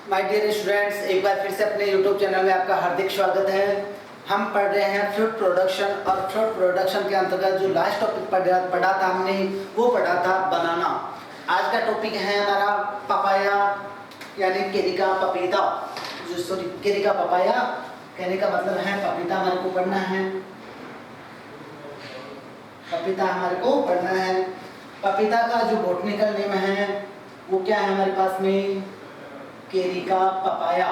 My dear students, एक बार फिर से अपने यूट्यूब चैनल में आपका हार्दिक स्वागत है। हम पढ़ रहे हैं फ्रूट प्रोडक्शन और फ्रूट प्रोडक्शन के अंतर्गत जो लास्ट टॉपिक पढ़ा था हमने, वो पढ़ा था बनाना। आज का टॉपिक है हमारा पपाया यानी केरी का पपीता। केरी का पपाया कहने का मतलब है पपीता हमारे को पढ़ना है। पपीता हमारे को पढ़ना है। पपीता का जो बॉटनिकल नेम है वो क्या है हमारे पास में? केरी का पपाया।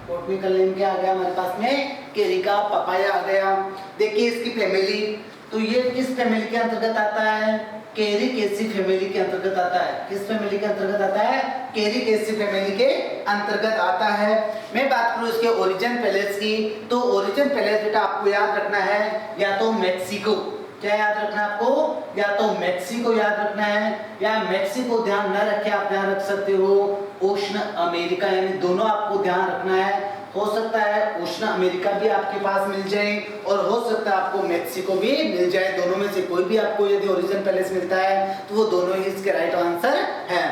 बॉटनिकल नेम क्या आ गया हमारे पास में? केरी का पपाया आ गया। देखिए इसकी फैमिली, तो ये किस फैमिली के अंतर्गत आता है? केरी केसी फैमिली के अंतर्गत आता है। किस फैमिली के अंतर्गत आता है? केरी केसी फैमिली के अंतर्गत आता है। मैं बात करूं इसके ओरिजिन पैलेस की, तो ओरिजिन पैलेस बेटा आपको याद रखना है या तो मेक्सिको। क्या याद रखना है आपको? या तो मेक्सिको याद रखना है, या मेक्सिको ध्यान न रखे आप ध्यान रख सकते हो उष्ण अमेरिका, यानी दोनों आपको ध्यान रखना है। हो सकता है उष्ण अमेरिका भी आपके पास मिल जाए और हो सकता है आपको मेक्सिको भी मिल जाए। दोनों में से कोई भी आपको यदि ओरिजिन पैलेस मिलता है तो वो दोनों ही इसके राइट आंसर है।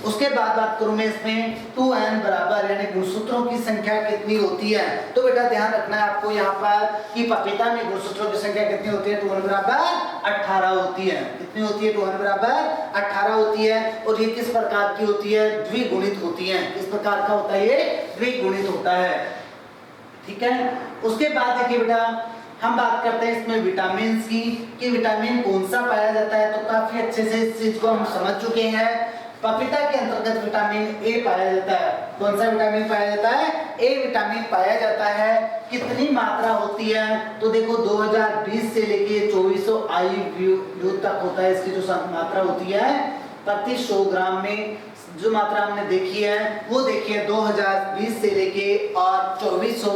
उसके बाद बात करूं मैं इसमें 2n बराबर यानी गुणसूत्रों की संख्या कितनी होती है, तो बेटा ध्यान रखना है आपको यहाँ पर कि पपीता में गुणसूत्रों की संख्या कितनी होती है? 2n बराबर 18 होती है। कितनी होती है? 2n बराबर 18 होती है। और ये किस प्रकार की होती है? द्विगुणित होती है। किस प्रकार का होता है? ये द्विगुणित होता है। ठीक है। उसके बाद देखिए बेटा हम बात करते हैं इसमें विटामिन की, कि विटामिन कौन सा पाया जाता है। तो काफी अच्छे से इस चीज को हम समझ चुके हैं। पपीता के अंतर्गत विटामिन ए पाया जाता है। कौन सा विटामिन पाया जाता है? ए विटामिन पाया जाता है। कितनी मात्रा होती है? तो देखो 2020 से लेके 2400 IU तक होता है। इसकी जो मात्रा होती है प्रति 100 ग्राम में, जो मात्रा हमने देखी है वो देखिए 2020 से लेके और 2400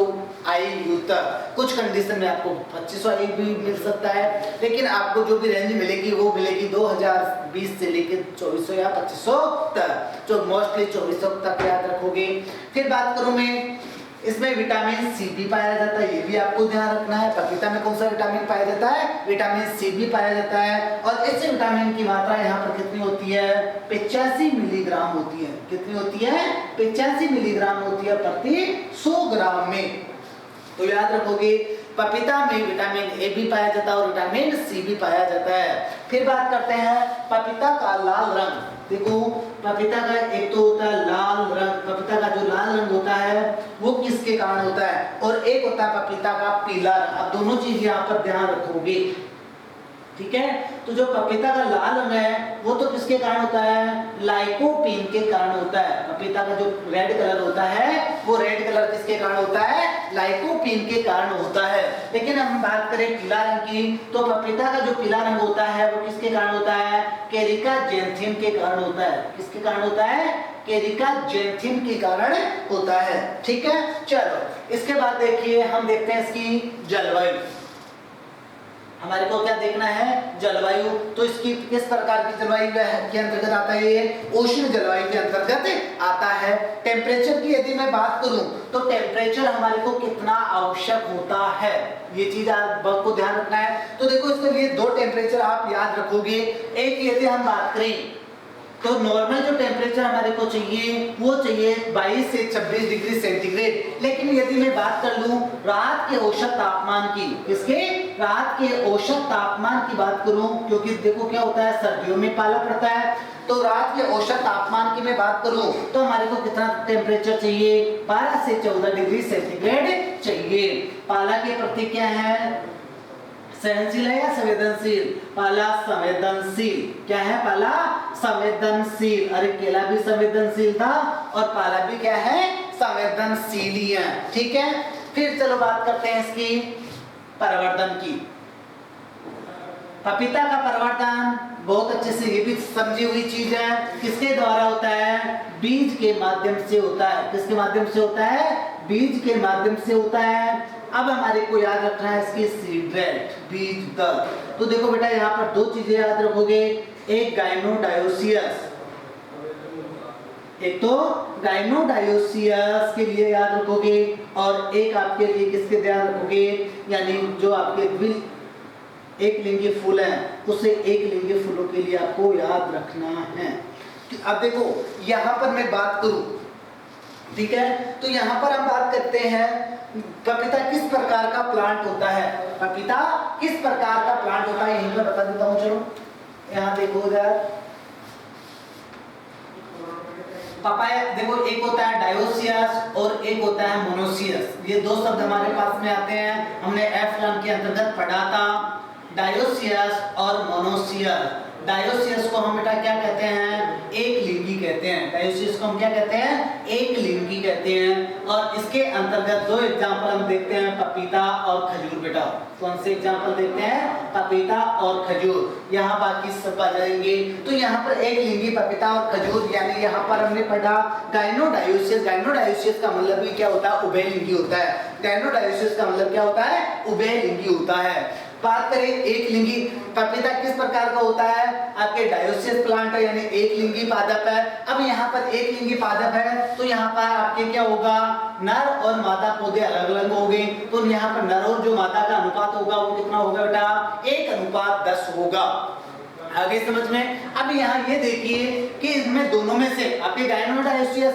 IU तक। कुछ कंडीशन में आपको 2500 IU भी मिल सकता है, लेकिन आपको जो भी रेंज मिलेगी वो मिलेगी 2020 से लेके 2400 या 2500 तक, जो मोस्टली 2400 तक याद रखोगे। फिर बात करूं मैं इसमें विटामिन सी भी पाया जाता है, ये भी आपको ध्यान रखना है। पपीता में कौन सा विटामिन पाया जाता है? विटामिन सी भी पाया जाता है। और इस विटामिन की मात्रा यहाँ पर कितनी होती है? 85 मिलीग्राम होती है। कितनी होती है? 85 मिलीग्राम होती है प्रति 100 ग्राम में। तो याद रखोगे पपीता में विटामिन ए भी पाया जाता है और विटामिन सी भी पाया जाता है। फिर बात करते हैं पपीता का लाल रंग। देखो पपीता का एक तो होता है लाल रंग, पपीता का जो लाल रंग होता है वो किसके कारण होता है, और एक होता है पपीता का पीला रंग। अब दोनों चीज यहाँ पर ध्यान रखोगे। ठीक है। तो जो पपीता का लाल रंग है वो तो किसके कारण होता है? लाइकोपीन के कारण होता है। पपीता का जो रेड कलर होता है वो रेड कलर किसके कारण होता है? लाइकोपीन के कारण होता है। लेकिन हम बात करें पीला रंग की, तो पपीता का जो पीला रंग होता है वो किसके कारण होता है? केरिका ज़ैंथिन के कारण होता है। किसके कारण होता है? केरिका ज़ैंथिन के कारण होता है। ठीक है। चलो इसके बाद देखिए हम देखते हैं इसकी जलवायु। हमारे को क्या देखना है? जलवायु। तो इसकी किस प्रकार की जलवायु के अंतर्गत आता है? ये उष्ण जलवायु के अंतर्गत आता है। टेम्परेचर की यदि मैं बात करूं तो टेम्परेचर हमारे को कितना आवश्यक होता है, ये चीज आपको ध्यान रखना है। तो देखो इसके लिए दो टेम्परेचर आप याद रखोगे। एक यदि हम बात करें तो नॉर्मल जो टेम्परेचर हमारे को चाहिए वो चाहिए 22 से 26 डिग्री सेंटीग्रेड। लेकिन यदि मैं बात कर लूं रात के औसत तापमान की, इसके रात के औसत तापमान की बात करूं, क्योंकि देखो क्या होता है सर्दियों में पाला पड़ता है, तो रात के औसत तापमान की मैं बात करूं तो हमारे को कितना टेम्परेचर चाहिए? 12 से 14 डिग्री सेंटीग्रेड चाहिए। पाला के प्रति क्या है? सहनशील है या संवेदनशील? पाला संवेदनशील। क्या है? पाला संवेदनशील। अरे केला भी संवेदनशील था और पाला भी क्या है? संवेदनशील ही है। ठीक है। फिर चलो बात करते हैं इसकी परिवर्धन की। पपीता का परिवर्धन बहुत अच्छे से ये भी समझी हुई चीज है। किसके द्वारा होता है? बीज के माध्यम से होता है। किसके माध्यम से होता है? बीज के माध्यम से होता है। अब हमारे को याद रखना है इसकी सीड रेट, बीज दर। तो देखो बेटा यहाँ पर दो चीजें याद रखोगे, एक गाइनोडायोसियस, एक तो गाइनोडायोसियस के लिए याद रखोगे और एक आपके लिए किसके ध्यान रखोगे? यानी जो आपके एक लिंगी फूल है उसे एक लिंगी फूलों के लिए आपको याद रखना है। अब देखो यहाँ पर मैं बात करूं, ठीक है, तो यहाँ पर हम बात करते हैं पपीता किस प्रकार का प्लांट होता है, पपीता किस प्रकार का प्लांट होता है, यहीं पर बता देता हूँ। चलो यहाँ देखो इधर पपाया, देखो एक होता है डायोसियस और एक होता है मोनोसियस, ये दो शब्द हमारे पास में आते हैं, हमने एफ के अंतर्गत पढ़ा था, डायोसियस और मोनोसियस। डायोसियस को हम बेटा क्या कहते हैं, एक लिंगी कहते हैं, डायोसियस को हम क्या कहते हैं, एक लिंगी कहते हैं। और इसके अंतर्गत दो एग्जांपल हम देखते हैं, पपीता और खजूर। बेटा कौन से एग्जांपल देखते हैं, पपीता और खजूर, यहाँ बाकी सब आ जाएंगे। तो यहाँ पर एक लिंगी पपीता और खजूर, यानी यहाँ पर हमने पढ़ा गाइनोडायोसियस। गाइनोडायोसियस का मतलब भी क्या होता है, उभयलिंगी होता है। गाइनोडायोसिस का मतलब क्या होता है, उभयलिंगी होता है। बात करें एक लिंगी पपीता किस प्रकार का होता है, आपके डायोसियस प्लांट है, यानी एक लिंगी पादप है। अब यहाँ पर एक लिंगी पादप है तो यहाँ पर आपके क्या होगा, नर और मादा पौधे अलग अलग होंगे, तो यहाँ पर नर और जो मादा का अनुपात होगा वो कितना होगा बेटा, 1:10 होगा। आगे समझ में। अब यहाँ ये देखिए कि इसमें दोनों में से आपके गाइनोडायोसियस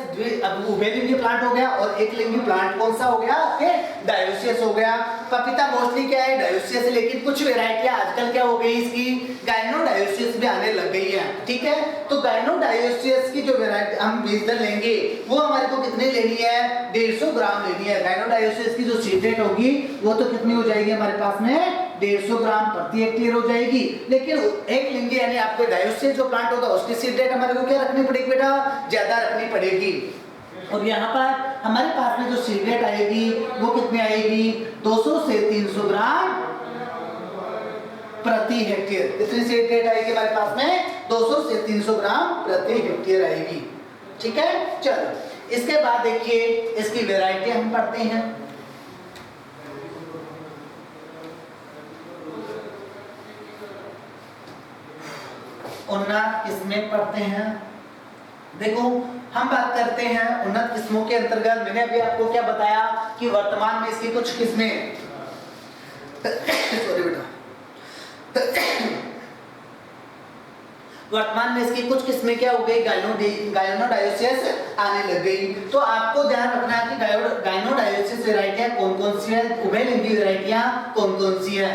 उभयलिंगी प्लांट हो गया और एक लिंगी प्लांट कौन सा हो गया, आपके डायोसियस हो गया। पपीता मोस्टली क्या है, डायोसियस है, लेकिन कुछ वेराइटियां आजकल क्या हो गई इसकी, गाइनोडायोसियस भी आने लग गई है, ठीक है। तो गाइनोडायोसियस की जो वेराइटी हम बीज दर लेंगे वो हमारे को कितनी लेनी है, 150 ग्राम लेनी है। गाइनोडायोसियस की जो सीड रेट होगी वो तो कितनी हो जाएगी हमारे पास में, 150 ग्राम प्रति हेक्टेयर हो जाएगी। लेकिन एक लिंगी यानी आपके डायोसियस जो प्लांट होगा उसकी सीड रेट हमारे को क्या रखनी पड़ेगी बेटा, ज्यादा रखनी पड़ेगी। और यहाँ पर हमारे पास में जो सीड रेट आएगी वो कितनी आएगी, 200 से 300 ग्राम प्रति हेक्टेयर। कितनी सीड रेट आएगी हमारे पास में, 200 से 300 ग्राम प्रति हेक्टेयर आएगी, ठीक है। चलो इसके बाद देखिए इसकी वेराइटी हम पढ़ते हैं। उन्नत किस्में पढ़ते हैं। देखो हम बात करते हैं उन्नत किस्मों के अंतर्गत, मैंने अभी आपको क्या बताया कि वर्तमान में इसकी कुछ किस्में सॉरी बेटा वर्तमान में इसकी कुछ किस्में क्या हो गई, गाइनोडायोसियस आने लग गई। तो आपको ध्यान रखना है कि गाइनोडायोसियस वेराइटियां कौन कौन सी है, उभयलिंगी वेराइटियां कौन कौन सी है,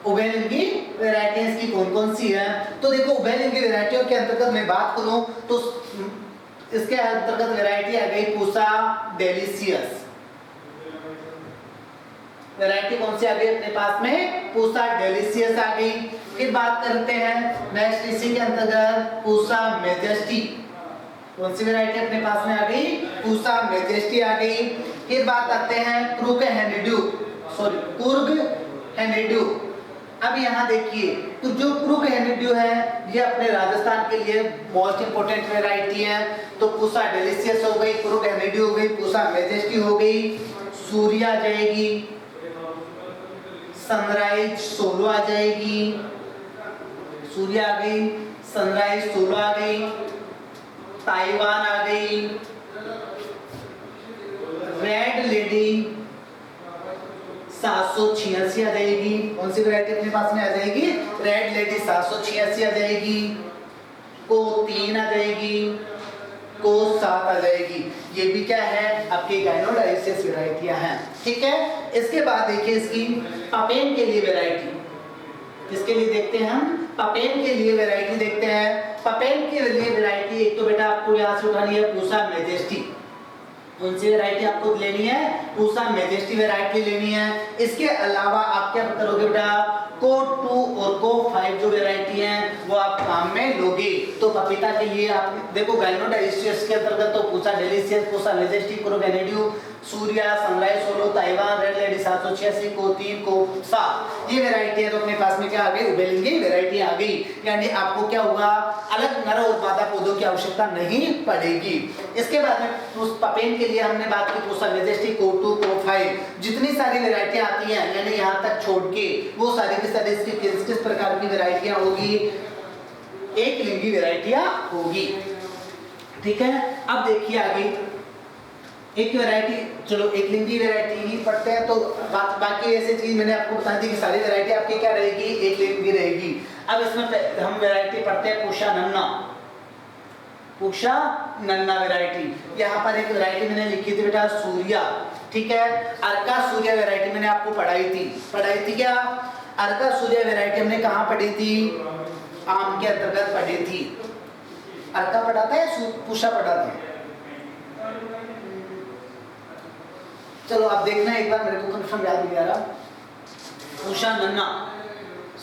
उभयलिंगी वेराइटियां की कौन कौन सी है। तो देखो उभयलिंगी वेराइटियों के अंतर्गत मैं बात करूं तो इसके अंतर्गत वेराइटी आ गई पूसा डेलिशियस, वैरायटी कौन सी आ गई अपने पास में, पूसा डेलिशियस आ गई। फिर बात करते हैं नेक्स्ट इसी के अंतर्गत पूसा मेजेस्टी, कौन सी वैरायटी अपने पास में आ गई, पूसा मेजेस्टी आ गई। फिर बात करते हैं कुर्ग हेनिड्यू। अब यहाँ देखिए तो जो कुर्ग हेनिड्यू है ये अपने राजस्थान के लिए मोस्ट इंपोर्टेंट वैरायटी है। तो पूसा डेलिशियस हो गई, कुर्ग हेनिड्यू हो गई, पूसा मेजेस्टी हो गई, सूर्या आ जाएगी, सनराइज सोलो आ जाएगी, सूर्या आ गई, सनराइज सोलो आ गई, ताइवान आ गई, रेड लेडी 786 आ जाएगी। कौन सी वैरायटी अपने पास में आ जाएगी, रेड लेडी 786 आ जाएगी, को 3 आ जाएगी, को 7 आ जाएगी। ये भी क्या है आपकी गाइनोडायोसियस वैरायटियां हैं, ठीक है। इसके बाद देखिए इसकी पपेन के लिए वैरायटी, किसके लिए देखते हैं हम, पपेन के लिए वैरायटी देखते हैं। पपेन के लिए वैरायटी एक तो बेटा आपको यहाँ से उठानी है पूसा मेजेस्टी, कौन सी वैरायटी आपको लेनी है, पूसा मेजेस्टी वैरायटी लेनी है। इसके अलावा आप क्या करोगे बेटा, को 2 और को 5 जो वैरायटी है वो आप काम में लोगे। तो पपीता के लिए आप देखो गाइनोडायोसियस के अंतर्गत तो Pusa delicious, Pusa majesty, Coorg honeydew, Surya, sunrise solo, Taiwan, red lady 786, को 3, को 7 ये वैरायटी है। तो अपने पास में क्या आ गई, उभयलिंगी वैरायटी आ गई, यानी आपको क्या होगा, अलग नर और मादा पौधों की आवश्यकता नहीं पड़ेगी। इसके बाद में उस पपेन के लिए हमने बात की पूसा मेजेस्टी, को 2, को 5 जितनी सारी वैरायटियां आती हैं, यानी यहाँ तक छोड़ के वो सारी की सारी इसकी किस प्रकार की वैरायटियां होगी, एक लिंगी वैरायटियां होगी, ठीक है। अब देखिए आगे एक वैरायटी, चलो एक लिंगी वैरायटी ही पढ़ते हैं, तो बाकी ऐसे चीज मैंने आपको बता दी कि सारी वैरायटी आपकी क्या रहेगी, एक लिंगी रहेगी। अब इसमें हम वैरायटी पढ़ते हैं पूषा नन्ना, पूषा नन्ना वैरायटी। यहाँ पर एक वैरायटी मैंने लिखी थी बेटा सूर्या, ठीक है। अर्का सूर्या वैरायटी मैंने आपको पढ़ाई थी क्या? अर्का सूर्या वैरायटी हमने कहाँ पढ़ी थी? आम के अंतर्गत पढ़ी थी। अर्का पढ़ा था या पूषा पढ़ा था? चलो आप देखना एक बार, मेरे को कंफर्म याद नहीं आ रहा। पूषा नन्ना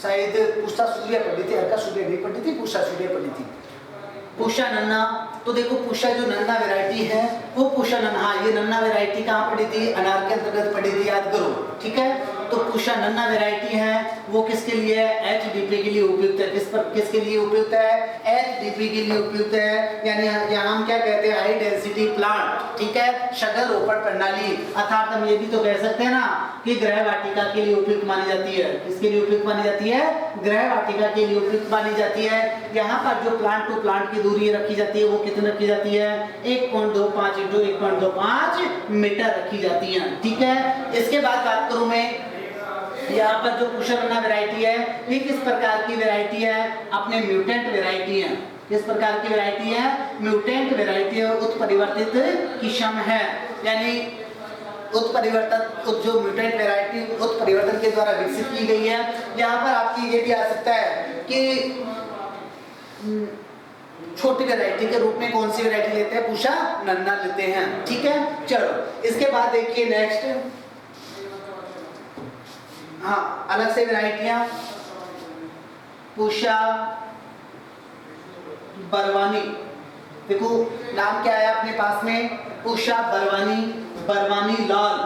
शायद पूषा सूर्या पढ़ी थी, अर्का सूर्या नहीं पढ़ी थी, पूषा सूर्या पढ़ी थी। पूषा नन्ना, तो देखो पूषा जो नन्ना वैरायटी है वो पूषा नन्ना, हाँ ये नन्ना वैरायटी कहाँ पढ़ी थी? अनार के अंतर्गत पढ़ी थी, याद करो, ठीक है। तो पूषा नन्ना वैरायटी है वो किसके लिए है? एचडीपी के लिए उपयुक्त है। किसके लिए उपयुक्त है? एचडीपी के लिए उपयुक्त है, यानी यहाँ हम क्या कहते हैं? हाई डेंसिटी प्लांट, ठीक है, शगर रोपण प्रणाली। अर्थात हम ये भी तो कह सकते हैं ना कि गृह वाटिका के लिए उपयुक्त मानी जाती है। किसके लिए उपयुक्त मानी जाती है? गृह वाटिका के लिए उपयुक्त मानी जाती है। यहाँ पर जो प्लांट टू प्लांट की दूरी रखी जाती है वो कितनी रखी जाती है? 1.25 × 1.25 मीटर रखी जाती है, ठीक है। इसके बाद बात करूं मैं, यहाँ पर जो पूषा नन्ना वैरायटी है ये किस प्रकार की वैरायटी है? अपने म्यूटेंट वैरायटी है। किस प्रकार की वैरायटी है? म्यूटेंट वैरायटी है, उत्परिवर्तित किस्म है, यानी उत्परिवर्तन, जो म्यूटेंट वैरायटी उत्परिवर्तन के द्वारा विकसित की गई है। यहाँ पर आपकी ये भी आ सकता है कि छोटी वैरायटी के रूप में कौन सी वैरायटी लेते हैं? पूषा नन्ना लेते हैं, ठीक है। चलो इसके बाद देखिए नेक्स्ट, हाँ अलग से वैरायटियां, पूषा बरवानी, देखो नाम क्या है अपने पास में? पूषा बरवानी, बरवानी लाल,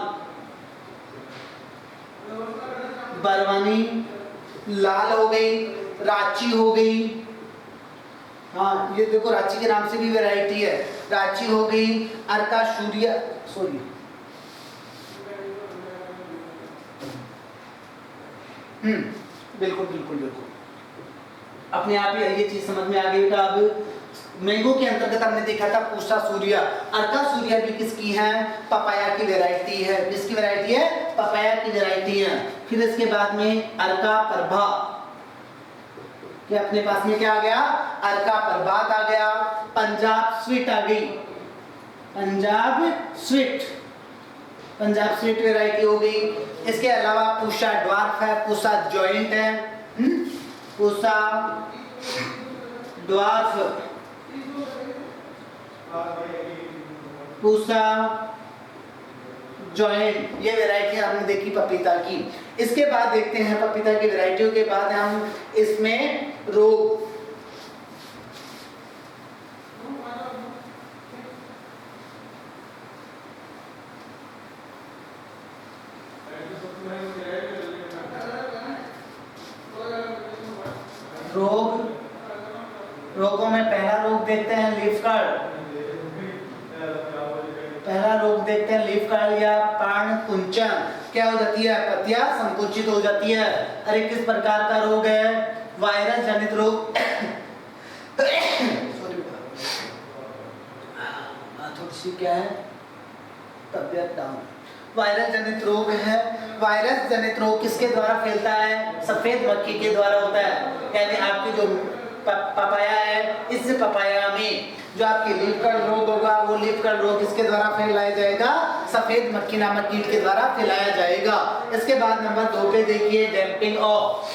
बरवानी लाल हो गई, रांची हो गई, हाँ ये देखो रांची के नाम से भी वैरायटी है, रांची हो गई, अर्का सूर्या, सॉरी बिल्कुल बिल्कुल बिल्कुल, अपने आप ही ये चीज समझ में आ गई बेटा। अब मैंगो के अंतर्गत हमने देखा था पूषा सूर्या, अर्का सूर्या भी किसकी है? पपाया की वैरायटी है। किसकी वैरायटी है? पपाया की वैरायटी है। फिर इसके बाद में अर्का प्रभा, कि अपने पास में क्या आ गया? अर्का प्रभात आ गया, पंजाब स्वीट आ गई, Punjab sweet, Punjab sweet variety हो गई। इसके अलावा पूषा ड्वार्फ है, पूषा जॉइंट है, पूषा ड्वार्फ, पूषा जॉइंट, ये वैरायटी हमने देखी पपीता की। इसके बाद देखते हैं पपीता की वैरायटियों के बाद हम इसमें रोग, रोगों में पहला रोग देखते हैं लीफ कर्ल, पहला रोग देखते हैं लीफ कर्ल या पान कुंचन। क्या हो जाती है? पत्तियां संकुचित हो जाती है। अरे किस प्रकार का रोग है? वायरस जनित रोग थोड़ी सी क्या है तबियत डाउन, वायरस जनित रोग है। वायरस जनित रोग किसके द्वारा फैलता है? सफेद मक्खी के द्वारा होता है। यानी आपकी जो पपाया है, इस पपाया में जो आपकी लीफ कर्ल रोग होगा वो लीफ कर्ल रोग किसके द्वारा फैलाया जाएगा? सफेद मक्खी नामक कीट के द्वारा फैलाया जाएगा। इसके बाद नंबर 2 पे देखिए डैम्पिंग ऑफ,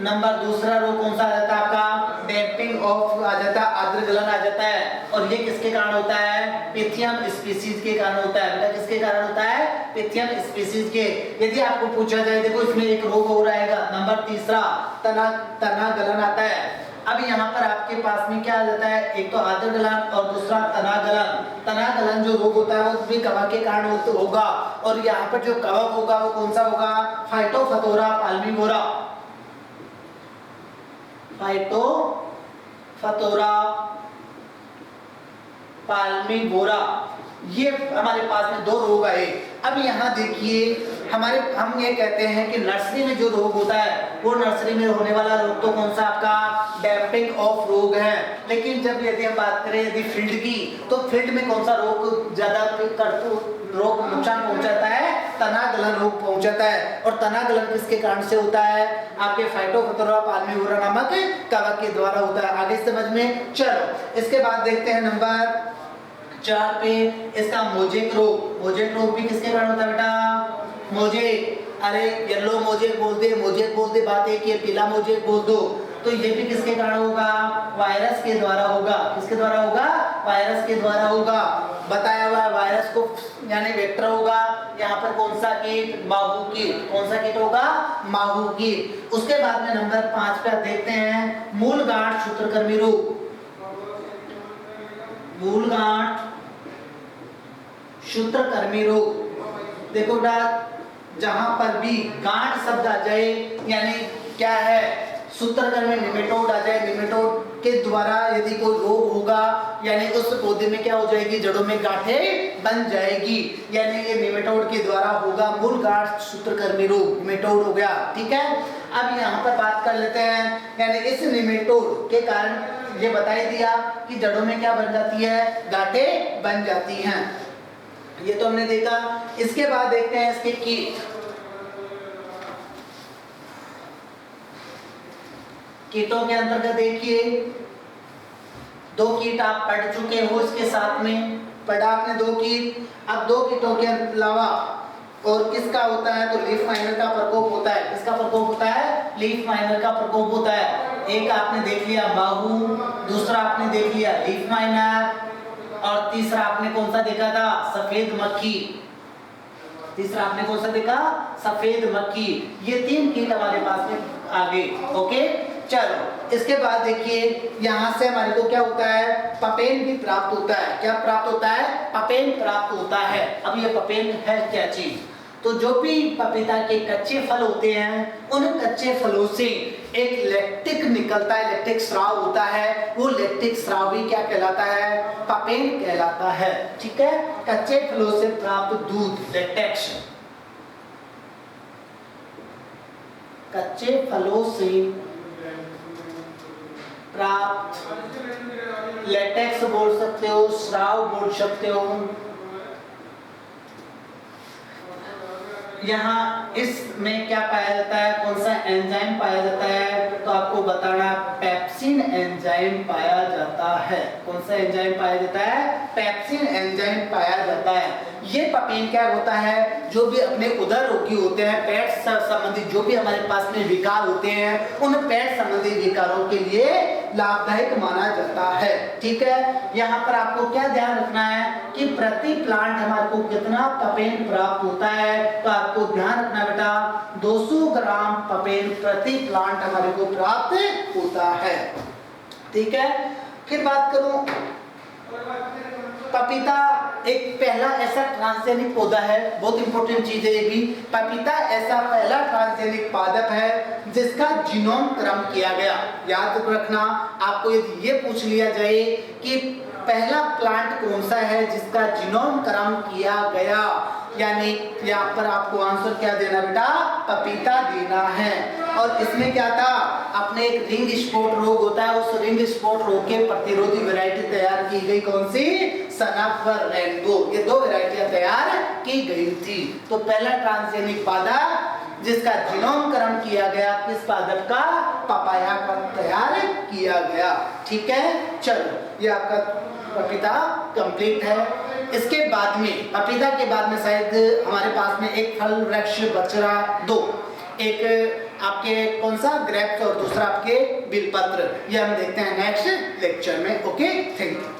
नंबर दूसरा रोग कौन सा आ जाता है आपका? डैम्पिंग ऑफ आ जाता है, आर्द्र गलन आ जाता है। और ये किसके कारण होता है? पिथियम स्पीसीज के कारण होता है। बेटा किसके कारण होता है? पिथियम स्पीसीज के। यदि आपको पूछा जाए, देखो इसमें एक रोग हो रहेगा, नंबर तीसरा तना गलन आता है। अब यहाँ पर आपके पास में क्या आ जाता है? एक तो आर्द्र गलन और दूसरा तना गलन। तना गलन जो रोग होता है वो भी कवक के कारण होगा, और यहाँ पर जो कवक होगा वो कौन सा होगा? फाइटोफथोरा पाल्मिवोरा, फाइटोफथोरा पाल्मिवोरा, ये हमारे पास में 2 रोग आए। अब यहाँ देखिए हम ये कहते हैं कि नर्सरी में जो रोग होता है वो नर्सरी में होने वाला रोग तो कौन सा आपका डैम्पिंग ऑफ रोग है। लेकिन जब यदि हम बात करें यदि फील्ड की, तो फील्ड में कौन सा रोग ज्यादा रोग नुकसान पहुंचाता है, तना गलन रोग पहुंचाता है। और तना गलन किसके कारण से होता है, आपके फाइटोफथोरा पाल्मिवरा नामक कवक के द्वारा होता है। आगे समझ में चलो। इसके बाद देखते हैं नंबर 4 पे इसका मोजेक रोग। मोजेक रोग भी किसके कारण होता है बेटा, मोजेक, अरे येलो मोजेक बोल दे, बात एक ही है, पीला मोजेक बोल दो। तो ये भी किसके कारण होगा, वायरस के द्वारा होगा। किसके द्वारा होगा, वायरस के द्वारा होगा। बताया हुआ है वायरस को यानी वेक्टर होगा। यहाँ पर कौन सा कीट, माहू कीट। कौन सा कीट होगा, माहू कीट। उसके बाद में नंबर 5 पे देखते हैं मूल गांठ सूत्रकृमि रोग। मूल गांठ सूत्रकृमि रोग। देखो बेटा, जहां पर भी गांठ शब्द आ जाए यानी क्या है, सूत्रकृमि निमेटोड आ जाए, निमेटोड के द्वारा यदि कोई रोग होगा यानी उस पौधे में क्या हो जाएगी, जड़ों में गांठें बन जाएगी, यानी ये निमेटोड के द्वारा होगा। मूल गांठ सूत्रकृमि रोग निमेटोड हो गया। ठीक है, अब यहाँ पर बात कर लेते हैं, यानी इस निमेटोड के कारण ये बता ही दिया कि जड़ों में क्या बन जाती है, गांठें बन जाती हैं। ये तो हमने देखा। इसके बाद देखते हैं इसके कीट। कीटों के अंतर्गत देखिए 2 कीट आप पढ़ चुके हो, इसके साथ में पढ़ा आपने 2 कीट। अब 2 कीटों के अलावा और किसका होता है, तो लीफ माइनर का प्रकोप होता है। किसका प्रकोप होता है, लीफ माइनर का प्रकोप होता है। एक आपने देख लिया माहू, दूसरा आपने देख लिया लीफ माइनर, और तीसरा आपने कौन सा देखा था, सफेद मक्खी। तीसरा आपने कौन सा देखा, सफेद मक्खी। ये 3 कीट हमारे पास में आ गए। ओके, चलो इसके बाद देखिए यहाँ से हमारे को क्या होता है, पपेन भी प्राप्त होता है। क्या प्राप्त होता है, पपेन प्राप्त होता है। अब ये पपेन है क्या चीज, तो जो भी पपीता के कच्चे फल होते हैं उन कच्चे फलों से एक लैक्टिक निकलता है, लैक्टिक स्राव होता है। वो लैक्टिक स्राव भी क्या कहलाता है, पपेन कहलाता है। ठीक है, कच्चे फलों से प्राप्त दूध लैक्टेक्स, कच्चे फलों से प्राप्त लैटेक्स बोल सकते हो, स्राव बोल सकते हो। यहाँ इसमें क्या पाया जाता है, कौन सा एंजाइम पाया जाता है, तो आपको बताना पेप्सिन एंजाइम पाया जाता है। कौन सा एंजाइम पाया जाता है, पेप्सिन एंजाइम पाया जाता है। ये पपेन क्या होता है, जो भी अपने उदर रोगी होते हैं, पेट संबंधी जो भी हमारे पास में विकार होते हैं, उन पेट संबंधी विकारों के लिए लाभदायक माना जाता है। ठीक है, यहाँ पर आपको क्या ध्यान रखना है कि प्रति प्लांट हमारे को कितना पपेन प्राप्त होता है, तो आपको ध्यान रखना बेटा 200 ग्राम पपेन प्रति प्लांट हमारे को प्राप्त होता है। ठीक है, फिर बात करूं, पपीता एक पहला ऐसा ट्रांसजेनिक पौधा है, बहुत इंपॉर्टेंट चीज है ये भी। पपीता ऐसा पहला ट्रांसजेनिक पादप है जिसका जीनोम क्रम किया गया। याद रखना, आपको यदि ये पूछ लिया जाए कि पहला प्लांट कौन सा है जिसका जीनोम क्रम किया गया, यानी यहाँ पर आपको आंसर क्या देना बेटा, पपीता देना है। और इसमें क्या था, अपने एक रिंग स्पॉट रोग होता है, उस रिंग स्पॉट रोग के प्रतिरोधी वैरायटी तैयार की गई। कौन सी, सनाफर रेनबो। ये 2 वैरायटियां तैयार की गई थी। तो पहला ट्रांसजेनिक पादप जिसका जीनोमकरण किया गया, किस पादप का, पपाया का तैयार किया गया। ठीक है, चलो ये आपका पपीता कंप्लीट है। इसके बाद में पपीता के बाद में शायद हमारे पास में एक फल वृक्ष बच रहा, 2, एक आपके कौन सा, ग्रेप्स, और दूसरा आपके बिलपत्र। ये हम देखते हैं नेक्स्ट लेक्चर में। Okay, thank you.